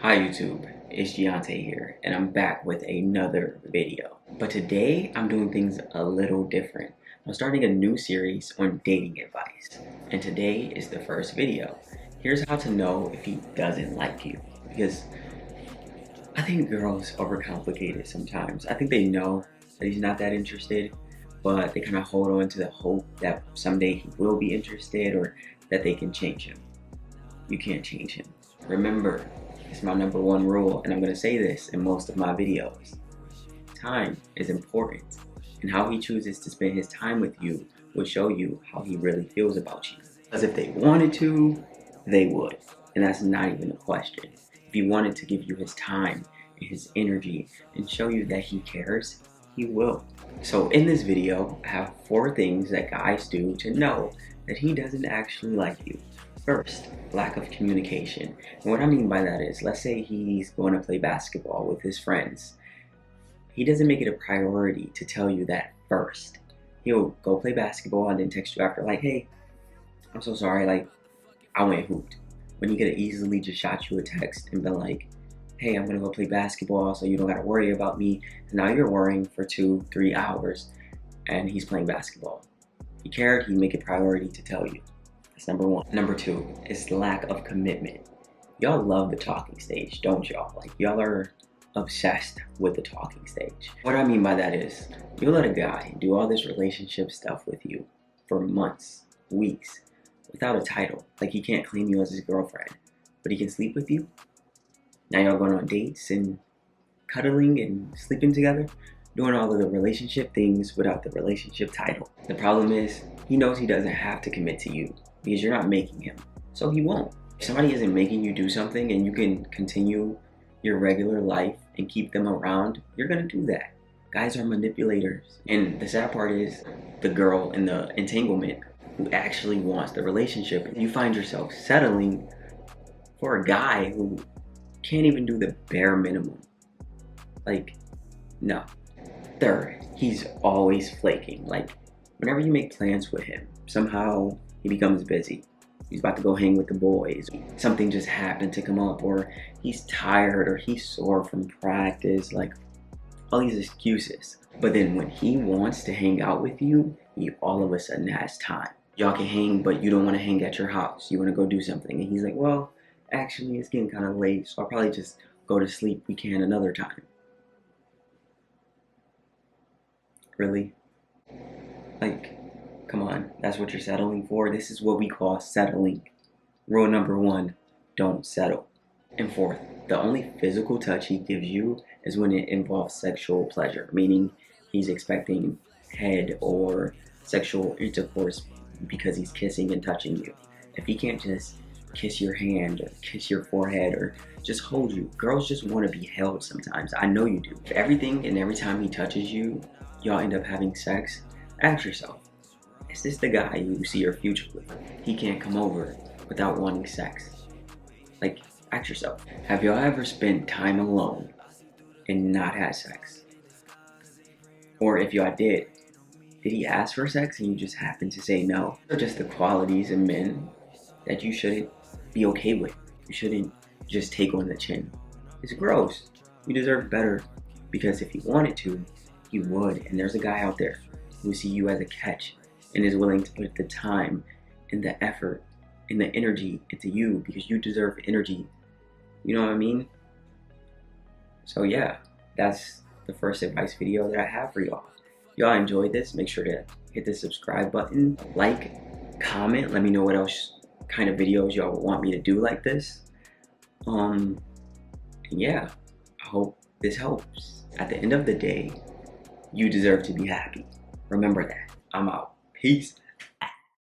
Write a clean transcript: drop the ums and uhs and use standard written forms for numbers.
Hi YouTube, it's Giante here, and I'm back with another video. But today, I'm doing things a little different. I'm starting a new series on dating advice, and today is the first video. Here's how to know if he doesn't like you, because I think girls overcomplicate it sometimes. I think they know that he's not that interested, but they kind of hold on to the hope that someday he will be interested or that they can change him. You can't change him. Remember, it's my #1 rule, and I'm going to say this in most of my videos. Time is important, and how he chooses to spend his time with you will show you how he really feels about you. Because if they wanted to, they would, and that's not even a question. If he wanted to give you his time and his energy and show you that he cares, he will. So in this video, I have 4 things that guys do to know that he doesn't actually like you. First, lack of communication. And what I mean by that is, let's say he's going to play basketball with his friends. He doesn't make it a priority to tell you that first. He'll go play basketball and then text you after like, hey, I'm so sorry, like, I went hooped. When he could have easily just shot you a text and been like, hey, I'm gonna go play basketball so you don't gotta worry about me. And now you're worrying for 2-3 hours and he's playing basketball. If he cared, he'd make it a priority to tell you. That's #1. #2 is lack of commitment. Y'all love the talking stage, don't y'all? Like, y'all are obsessed with the talking stage. What I mean by that is, you'll let a guy do all this relationship stuff with you for months, weeks, without a title. Like, he can't claim you as his girlfriend, but he can sleep with you. Now y'all going on dates and cuddling and sleeping together, doing all of the relationship things without the relationship title. The problem is, he knows he doesn't have to commit to you because you're not making him, so he won't. If somebody isn't making you do something and you can continue your regular life and keep them around, you're gonna do that. Guys are manipulators. And the sad part is, the girl in the entanglement who actually wants the relationship, you find yourself settling for a guy who can't even do the bare minimum. Like, no. Third, he's always flaking. Like, whenever you make plans with him, somehow he becomes busy. He's about to go hang with the boys. Something just happened to come up, or he's tired, or he's sore from practice, like all these excuses. But then when he wants to hang out with you, he all of a sudden has time. Y'all can hang, but you don't want to hang at your house. You want to go do something. And he's like, well, actually, it's getting kind of late, so I'll probably just go to sleep. We can another time. Really? Like, come on, that's what you're settling for? This is what we call settling. Rule #1, don't settle. And 4th, the only physical touch he gives you is when it involves sexual pleasure, meaning he's expecting head or sexual intercourse because he's kissing and touching you. If he can't just kiss your hand or kiss your forehead or just hold you, girls just want to be held sometimes. I know you do. If everything and every time he touches you, y'all end up having sex, ask yourself, is this the guy you see your future with? He can't come over without wanting sex. Like, ask yourself, have y'all ever spent time alone and not had sex? Or if y'all did he ask for sex and you just happen to say no? They're just the qualities in men that you shouldn't be okay with. You shouldn't just take on the chin. It's gross. You deserve better, because if he wanted to, he would. And there's a guy out there who see you as a catch and is willing to put the time and the effort and the energy into you because you deserve energy. You know what I mean? So yeah, that's the first advice video that I have for y'all. Y'all enjoyed this, make sure to hit the subscribe button, like, comment, let me know what else kind of videos y'all would want me to do like this. And yeah, I hope this helps. At the end of the day, you deserve to be happy. Remember that. I'm out. Peace.